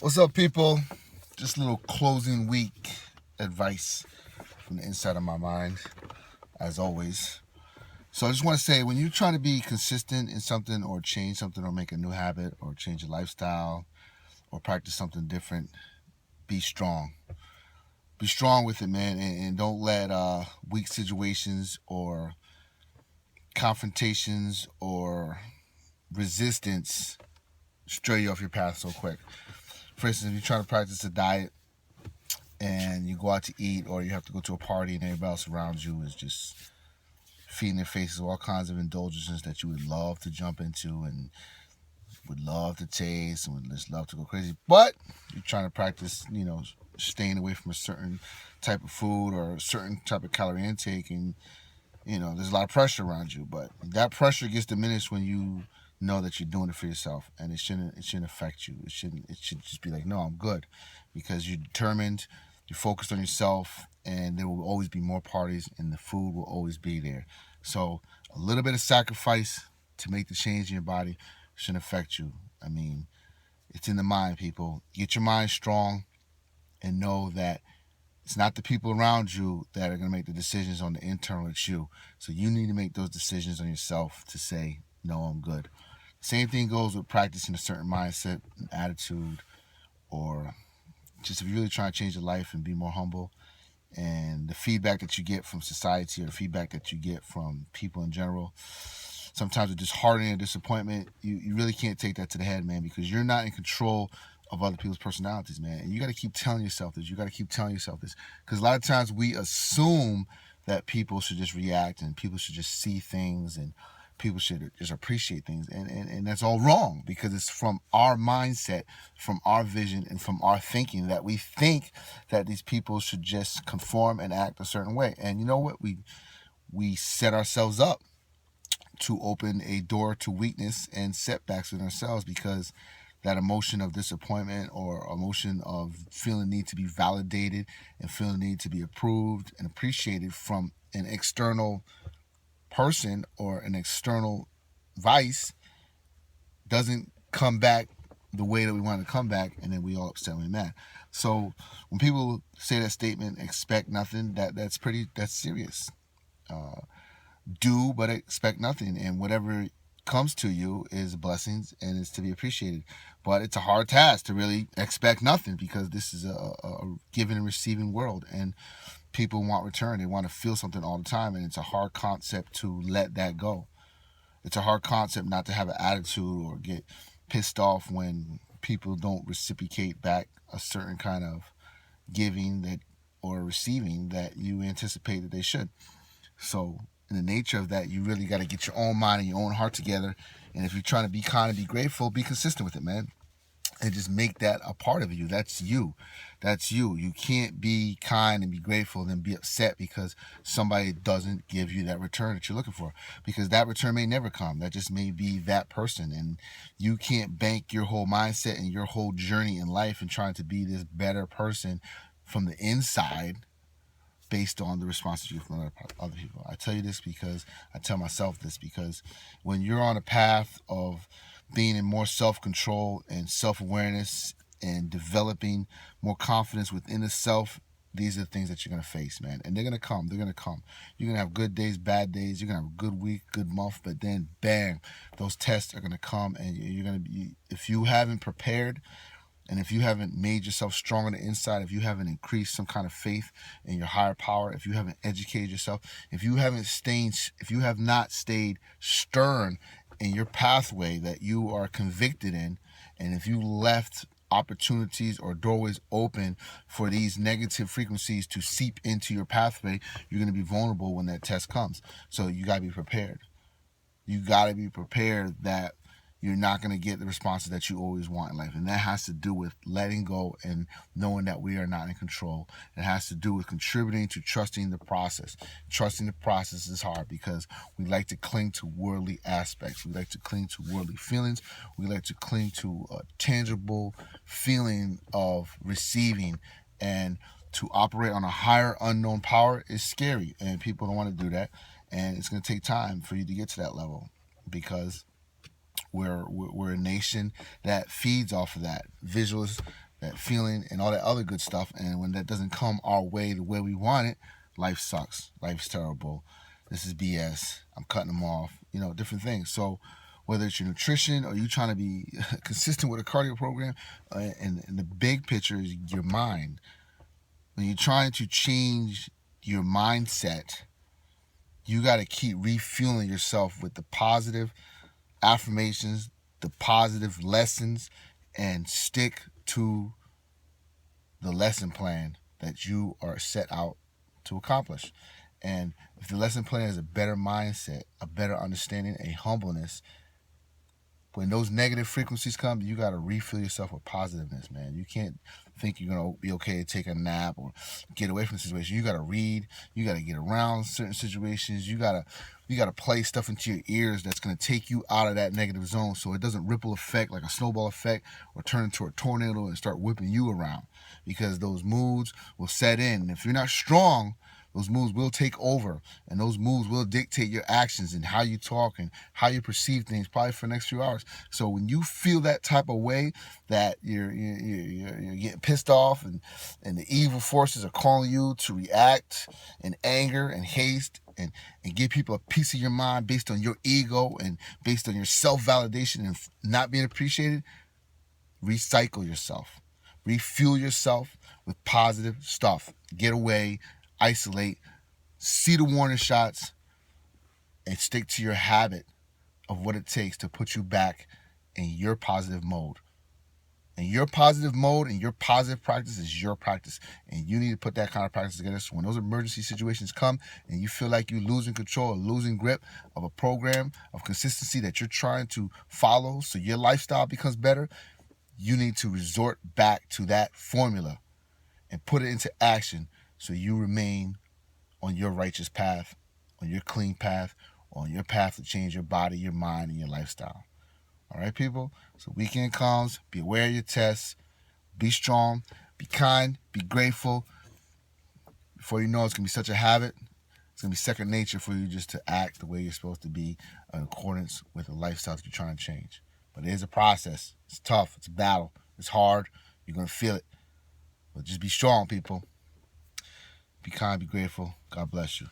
What's up, people? Just a little closing week advice from the inside of my mind, as always. So I just want to say, when you're trying to be consistent in something or change something or make a new habit or change your lifestyle or practice something different, be strong. Be strong with it, man, and don't let weak situations or confrontations or resistance stray you off your path so quick. For instance, if you're trying to practice a diet and you go out to eat or you have to go to a party and everybody else around you is just feeding their faces all kinds of indulgences that you would love to jump into and would love to taste and would just love to go crazy, but you're trying to practice, staying away from a certain type of food or a certain type of calorie intake, and there's a lot of pressure around you, but that pressure gets diminished when you know that you're doing it for yourself, and it shouldn't affect you. It should just be like, no, I'm good, because you're determined, you're focused on yourself, and there will always be more parties and the food will always be there. So a little bit of sacrifice to make the change in your body shouldn't affect you. I mean, it's in the mind, people. Get your mind strong and know that it's not the people around you that are going to make the decisions on the internal, it's you. So you need to make those decisions on yourself to say, no, I'm good. Same thing goes with practicing a certain mindset and attitude, or just if you're really trying to change your life and be more humble. And the feedback that you get from society or the feedback that you get from people in general, sometimes it's just heartache and disappointment. You really can't take that to the head, man, because you're not in control of other people's personalities, man. And you got to keep telling yourself this. You got to keep telling yourself this, because a lot of times we assume that people should just react and people should just see things and people should just appreciate things, and that's all wrong, because it's from our mindset, from our vision, and from our thinking that we think that these people should just conform and act a certain way. And you know what, we set ourselves up to open a door to weakness and setbacks in ourselves, because that emotion of disappointment or emotion of feeling the need to be validated and feeling the need to be approved and appreciated from an external person or an external vice doesn't come back the way that we want to come back, and then we all upset and mad. So when people say that statement, expect nothing, that's serious. Uh, do but expect nothing, and whatever comes to you is blessings and is to be appreciated. But it's a hard task to really expect nothing, because this is a giving and receiving world, and people want return. They want to feel something all the time, and it's a hard concept to let that go. It's a hard concept not to have an attitude or get pissed off when people don't reciprocate back a certain kind of giving that or receiving that you anticipate that they should. So in the nature of that, you really got to get your own mind and your own heart together. And if you're trying to be kind and be grateful, be consistent with it, man. And just make that a part of you. That's you. That's you. You can't be kind and be grateful and then be upset because somebody doesn't give you that return that you're looking for. Because that return may never come. That just may be that person. And you can't bank your whole mindset and your whole journey in life and trying to be this better person from the inside based on the responses you get from other people. I tell you this because I tell myself this, because when you're on a path of being in more self-control and self-awareness and developing more confidence within the self, these are the things that you're going to face, man. And they're going to come. They're going to come. You're going to have good days, bad days. You're going to have a good week, good month. But then, bang, those tests are going to come. And you're going to be, if you haven't prepared, and if you haven't made yourself strong on the inside, if you haven't increased some kind of faith in your higher power, if you haven't educated yourself, if you have not stayed stern in your pathway that you are convicted in, and if you left opportunities or doorways open for these negative frequencies to seep into your pathway, you're going to be vulnerable when that test comes. So you got to be prepared. You got to be prepared that you're not going to get the responses that you always want in life. And that has to do with letting go and knowing that we are not in control. It has to do with contributing to trusting the process. Trusting the process is hard because we like to cling to worldly aspects. We like to cling to worldly feelings. We like to cling to a tangible feeling of receiving, and to operate on a higher unknown power is scary, and people don't want to do that. And it's going to take time for you to get to that level, because we're a nation that feeds off of that. that feeling, and all that other good stuff. And when that doesn't come our way the way we want it, life sucks. Life's terrible. This is BS. I'm cutting them off. Different things. So whether it's your nutrition or you trying to be consistent with a cardio program, and the big picture is your mind. When you're trying to change your mindset, you got to keep refueling yourself with the positive affirmations, the positive lessons, and stick to the lesson plan that you are set out to accomplish. And if the lesson plan is a better mindset, a better understanding, a humbleness, when those negative frequencies come, you got to refill yourself with positiveness, man. You can't think you're going to be okay to take a nap or get away from the situation. You got to read. You got to get around certain situations. You got to play stuff into your ears that's going to take you out of that negative zone so it doesn't ripple effect like a snowball effect or turn into a tornado and start whipping you around, because those moods will set in. And if you're not strong, those moves will take over, and those moves will dictate your actions and how you talk and how you perceive things, probably for the next few hours. So when you feel that type of way, that you're getting pissed off, and the evil forces are calling you to react in anger and haste and give people a piece of your mind based on your ego and based on your self-validation and not being appreciated, recycle yourself. Refuel yourself with positive stuff. Get away. Isolate, see the warning shots, and stick to your habit of what it takes to put you back in your positive mode. And your positive mode and your positive practice is your practice. And you need to put that kind of practice together so when those emergency situations come and you feel like you're losing control or losing grip of a program of consistency that you're trying to follow so your lifestyle becomes better, you need to resort back to that formula and put it into action so you remain on your righteous path, on your clean path, on your path to change your body, your mind, and your lifestyle. All right, people? So weekend comes. Be aware of your tests. Be strong. Be kind. Be grateful. Before you know, it's going to be such a habit. It's going to be second nature for you just to act the way you're supposed to be in accordance with the lifestyle that you're trying to change. But it is a process. It's tough. It's a battle. It's hard. You're going to feel it. But just be strong, people. Be kind, be grateful. God bless you.